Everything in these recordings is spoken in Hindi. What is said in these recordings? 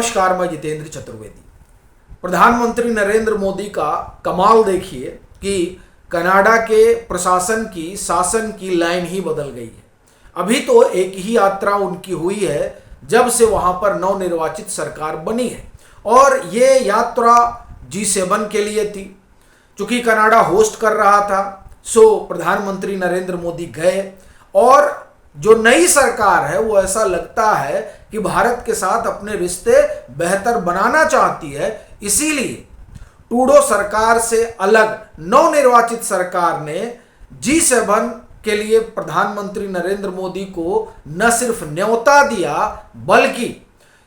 नमस्कार, मैं जितेंद्र चतुर्वेदी। प्रधानमंत्री नरेंद्र मोदी का कमाल देखिए कि कनाडा के प्रशासन की शासन की लाइन ही बदल गई है। अभी तो एक ही यात्रा उनकी हुई है जब से वहां पर नवनिर्वाचित सरकार बनी है, और ये यात्रा G7 के लिए थी। चूंकि कनाडा होस्ट कर रहा था, सो प्रधानमंत्री नरेंद्र मोदी गए, और जो नई सरकार है वो ऐसा लगता है कि भारत के साथ अपने रिश्ते बेहतर बनाना चाहती है। इसीलिए ट्रूडो सरकार से अलग नवनिर्वाचित सरकार ने G7 के लिए प्रधानमंत्री नरेंद्र मोदी को न सिर्फ न्योता दिया, बल्कि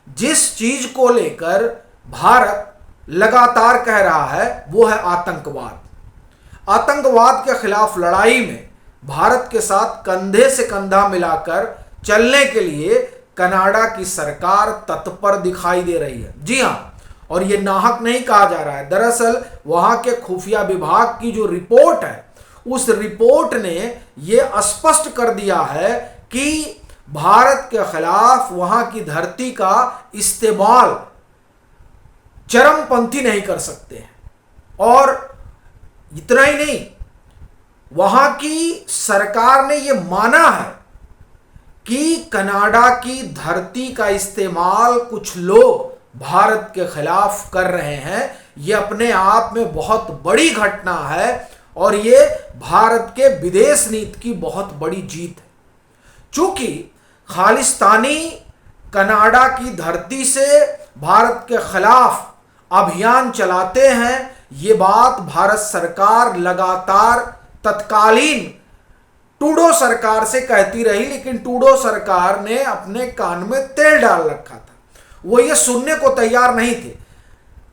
जिस चीज को लेकर भारत लगातार कह रहा है वो है आतंकवाद। आतंकवाद के खिलाफ लड़ाई में भारत के साथ कंधे से कंधा मिलाकर चलने के लिए कनाडा की सरकार तत्पर दिखाई दे रही है। जी हां, और ये नाहक नहीं कहा जा रहा है। दरअसल वहां के खुफिया विभाग की जो रिपोर्ट है, उस रिपोर्ट ने ये स्पष्ट कर दिया है कि भारत के खिलाफ वहां की धरती का इस्तेमाल चरमपंथी नहीं कर सकते हैं। और इतना ही नहीं, वहां की सरकार ने यह माना है कि कनाडा की धरती का इस्तेमाल कुछ लोग भारत के खिलाफ कर रहे हैं। यह अपने आप में बहुत बड़ी घटना है, और यह भारत के विदेश नीति की बहुत बड़ी जीत है। चूंकि खालिस्तानी कनाडा की धरती से भारत के खिलाफ अभियान चलाते हैं, ये बात भारत सरकार लगातार तत्कालीन ट्रूडो सरकार से कहती रही, लेकिन ट्रूडो सरकार ने अपने कान में तेल डाल रखा था। वो ये सुनने को तैयार नहीं थे।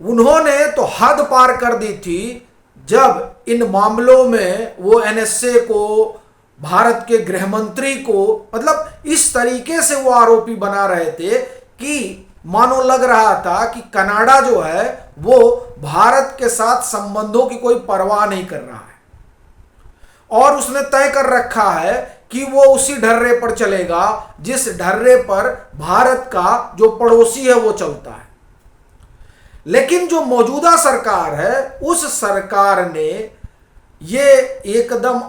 उन्होंने तो हद पार कर दी थी जब इन मामलों में वो NSA को, भारत के गृह मंत्री को, मतलब इस तरीके से वो आरोपी बना रहे थे कि मानो लग रहा था कि कनाडा जो है वो भारत के साथ संबंधों की कोई परवाह नहीं कर रहा है, और उसने तय कर रखा है कि वो उसी ढर्रे पर चलेगा जिस ढर्रे पर भारत का जो पड़ोसी है वो चलता है। लेकिन जो मौजूदा सरकार है, उस सरकार ने ये एकदम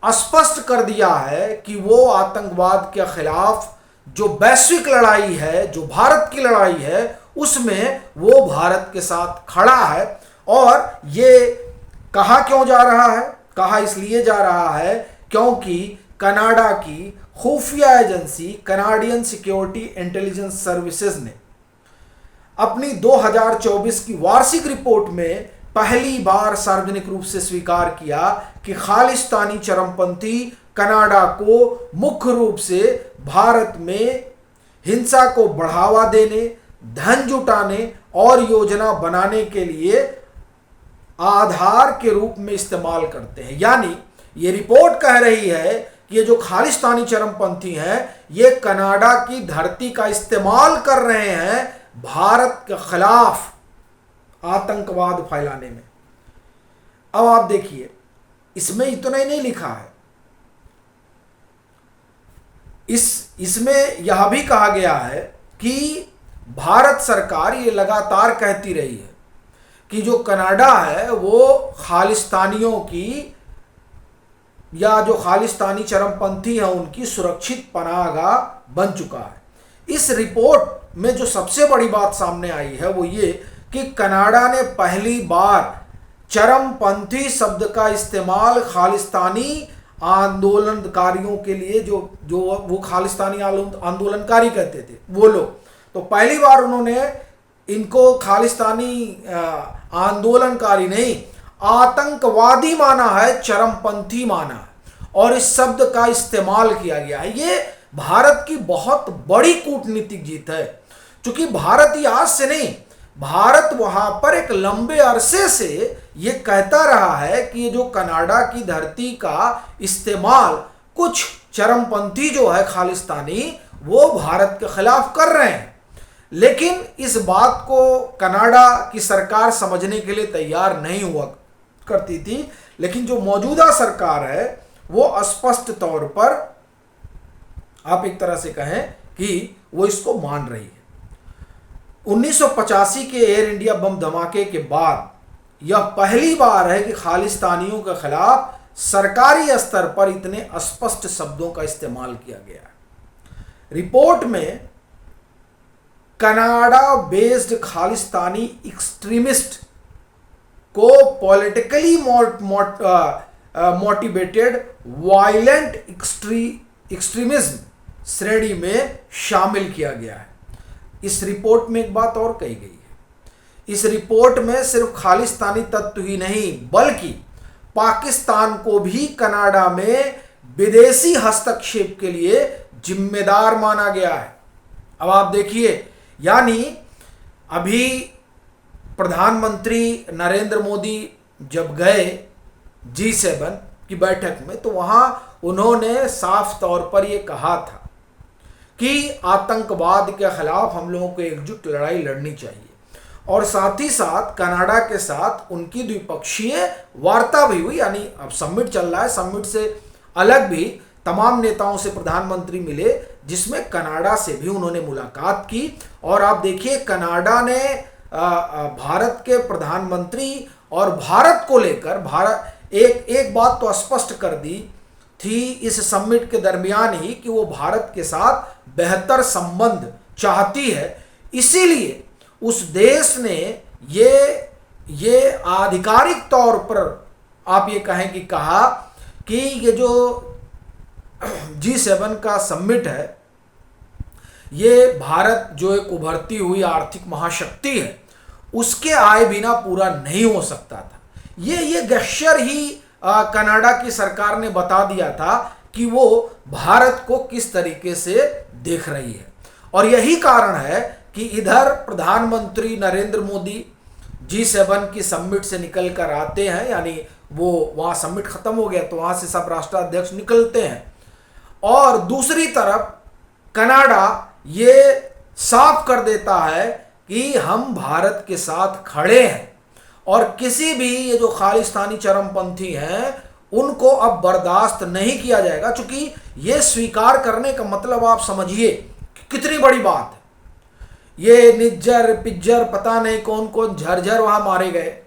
स्पष्ट कर दिया है कि वो आतंकवाद के खिलाफ जो वैश्विक लड़ाई है, जो भारत की लड़ाई है, उसमें वो भारत के साथ खड़ा है। और ये कहा क्यों जा रहा है? कहा इसलिए जा रहा है क्योंकि कनाडा की खुफिया agency Canadian security intelligence services ने अपनी 2024 की वार्षिक रिपोर्ट में पहली बार सार्वजनिक रूप से स्वीकार किया कि खालिस्तानी चरमपंथी कनाडा को मुख्य रूप से भारत में हिंसा को बढ़ावा देने, धन जुटाने और योजना बनाने के लिए आधार के रूप में इस्तेमाल करते हैं। यानी ये रिपोर्ट कह रही है कि ये जो खालिस्तानी चरमपंथी हैं, ये कनाडा की धरती का इस्तेमाल कर रहे हैं भारत के खिलाफ आतंकवाद फैलाने में। अब आप देखिए, इसमें इतना ही नहीं लिखा है, इसमें यह भी कहा गया है कि भारत सरकार ये लगातार कहती रही है कि जो कनाडा है वो खालिस्तानियों की, या जो खालिस्तानी चरमपंथी हैं उनकी सुरक्षित पनाहगाह बन चुका है। इस रिपोर्ट में जो सबसे बड़ी बात सामने आई है वो ये कि कनाडा ने पहली बार चरमपंथी शब्द का इस्तेमाल खालिस्तानी आंदोलनकारियों के लिए, जो वो खालिस्तानी आंदोलनकारी कहते थे वो लोग, तो पहली बार उन्होंने इनको खालिस्तानी आंदोलनकारी नहीं, आतंकवादी माना है, चरमपंथी माना है, और इस शब्द का इस्तेमाल किया गया है। ये भारत की बहुत बड़ी कूटनीतिक जीत है, क्योंकि भारत ही आज से नहीं, भारत वहां पर एक लंबे अरसे से ये कहता रहा है कि ये जो कनाडा की धरती का इस्तेमाल कुछ चरमपंथी जो है खालिस्तानी, वो भारत के खिलाफ कर रहे हैं। लेकिन इस बात को कनाडा की सरकार समझने के लिए तैयार नहीं हुआ करती थी। लेकिन जो मौजूदा सरकार है वो स्पष्ट तौर पर, आप एक तरह से कहें कि वो इसको मान रही है। 1985 के एयर इंडिया बम धमाके के बाद यह पहली बार है कि खालिस्तानियों के खिलाफ सरकारी स्तर पर इतने स्पष्ट शब्दों का इस्तेमाल किया गया है। रिपोर्ट में कनाडा बेस्ड खालिस्तानी एक्सट्रीमिस्ट को पॉलिटिकली मोटिवेटेड वायलेंट एक्सट्रीमिज्म श्रेणी में शामिल किया गया है। इस रिपोर्ट में एक बात और कही गई है। इस रिपोर्ट में सिर्फ खालिस्तानी तत्व ही नहीं बल्कि पाकिस्तान को भी कनाडा में विदेशी हस्तक्षेप के लिए जिम्मेदार माना गया है। अब आप देखिए, यानी अभी प्रधानमंत्री नरेंद्र मोदी जब गए G7 की बैठक में तो वहां उन्होंने साफ तौर पर यह कहा था कि आतंकवाद के खिलाफ हम लोगों को एकजुट लड़ाई लड़नी चाहिए, और साथ ही साथ कनाडा के साथ उनकी द्विपक्षीय वार्ता भी हुई। यानी अब समिट चल रहा है, समिट से अलग भी तमाम नेताओं से प्रधानमंत्री मिले, जिसमें कनाडा से भी उन्होंने मुलाकात की। और आप देखिए, कनाडा ने भारत के प्रधानमंत्री और भारत को लेकर एक बात तो स्पष्ट कर दी थी इस समिट के दरमियान ही कि वो भारत के साथ बेहतर संबंध चाहती है। इसीलिए उस देश ने ये आधिकारिक तौर पर आप ये कहें कि कहा कि ये जो G7 का समिट है, ये भारत जो एक उभरती हुई आर्थिक महाशक्ति है उसके आए बिना पूरा नहीं हो सकता था। ये गेस्चर ही कनाडा की सरकार ने बता दिया था कि वो भारत को किस तरीके से देख रही है। और यही कारण है कि इधर प्रधानमंत्री नरेंद्र मोदी G7 की समिट से निकल कर आते हैं, यानी वो वहाँ समिट खत्म हो गया तो वहाँ से सब राष्ट्राध्यक्ष निकलते हैं, और दूसरी तरफ कनाडा ये साफ कर देता है कि हम भारत के साथ खड़े हैं और किसी भी ये जो खालिस्तानी चरमपंथी हैं उनको अब बर्दाश्त नहीं किया जाएगा। चूंकि ये स्वीकार करने का मतलब आप समझिए कितनी बड़ी बात है। ये निज्जर पिज्जर पता नहीं कौन कौन झरझर वहां मारे गए,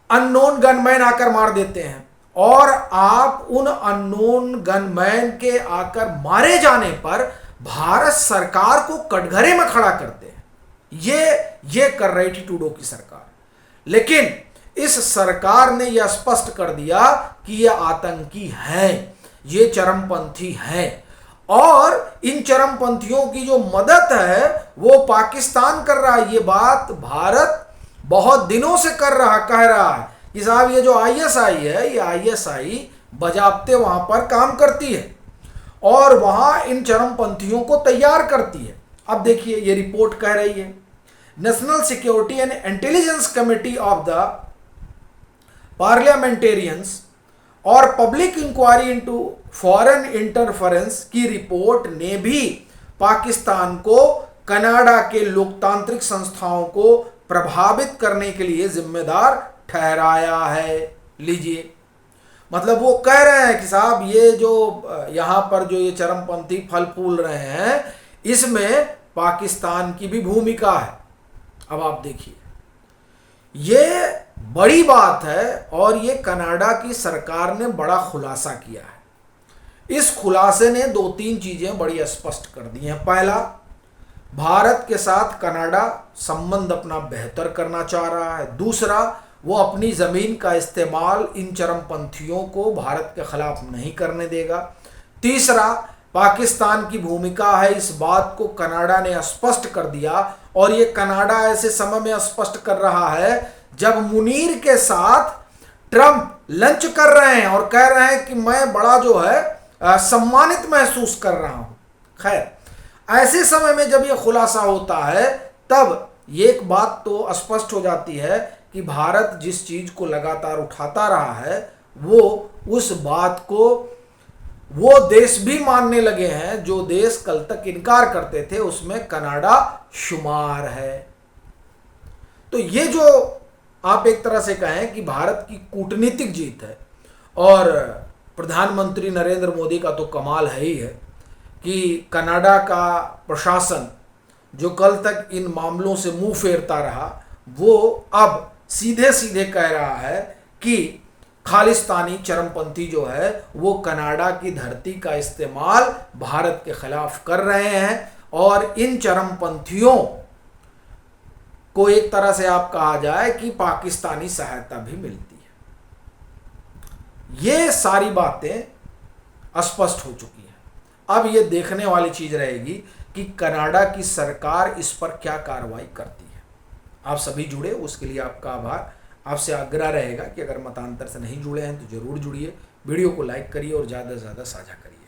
अननोन गनमैन आकर मार देते हैं, और आप उन अननोन गनमैन के आकर मारे जाने पर भारत सरकार को कटघरे में खड़ा करते हैं। ये कर रही थी ट्रूडो की सरकार, लेकिन इस सरकार ने यह स्पष्ट कर दिया कि ये आतंकी हैं, ये चरमपंथी हैं, और इन चरमपंथियों की जो मदद है वो पाकिस्तान कर रहा है। ये बात भारत बहुत दिनों से कह रहा है कि साहब ये जो ISI है, ये ISI बजाबते वहां पर काम करती है और वहां इन चरमपंथियों को तैयार करती है। अब देखिए, ये रिपोर्ट कह रही है national security and intelligence committee of the parliamentarians और public inquiry into foreign interference की रिपोर्ट ने भी पाकिस्तान को कनाडा के लोकतांत्रिक संस्थाओं को प्रभावित करने के लिए जिम्मेदार ठहराया है। लीजिए, मतलब वो कह रहे हैं कि साहब ये जो यहाँ पर जो ये चरमपंथी फल फूल रहे हैं इसमें पाकिस्तान की भी भूमिका है। अब आप देखिए, ये बड़ी बात है और ये कनाडा की सरकार ने बड़ा खुलासा किया है। इस खुलासे ने 2-3 चीजें बड़ी स्पष्ट कर दी हैं। पहला, भारत के साथ कनाडा संबंध अपना बेहतर करना चाह रहा है। दूसरा, वो अपनी ज़मीन का इस्तेमाल इन चरमपंथियों को भारत के खिलाफ नहीं करने देगा। तीसरा, पाकिस्तान की भूमिका है, इस बात को कनाडा ने स्पष्ट कर दिया, और ये कनाडा ऐसे समय में स्पष्ट कर रहा है जब मुनीर के साथ ट्रंप लंच कर रहे हैं और कह रहे हैं कि मैं बड़ा जो है सम्मानित महसूस कर रहा हूं। खैर, ऐसे समय में जब ये खुलासा होता है तब ये एक बात तो स्पष्ट हो जाती है कि भारत जिस चीज को लगातार उठाता रहा है वो उस बात को वो देश भी मानने लगे हैं जो देश कल तक इनकार करते थे, उसमें कनाडा शुमार है। तो ये जो आप एक तरह से कहें कि भारत की कूटनीतिक जीत है, और प्रधानमंत्री नरेंद्र मोदी का तो कमाल है ही है कि कनाडा का प्रशासन जो कल तक इन मामलों से मुंह फेरता रहा, वो अब सीधे सीधे कह रहा है कि खालिस्तानी चरमपंथी जो है वो कनाडा की धरती का इस्तेमाल भारत के खिलाफ कर रहे हैं, और इन चरमपंथियों को एक तरह से आप कहा जाए कि पाकिस्तानी सहायता भी मिलती है। ये सारी बातें स्पष्ट हो चुकी हैं। अब ये देखने वाली चीज रहेगी कि कनाडा की सरकार इस पर क्या कार्रवाई करती है। आप सभी जुड़े, उसके लिए आपका आभार। आपसे आग्रह रहेगा कि अगर मतांतर से नहीं जुड़े हैं तो जरूर जुड़िए, वीडियो को लाइक करिए और ज़्यादा से ज़्यादा साझा करिए।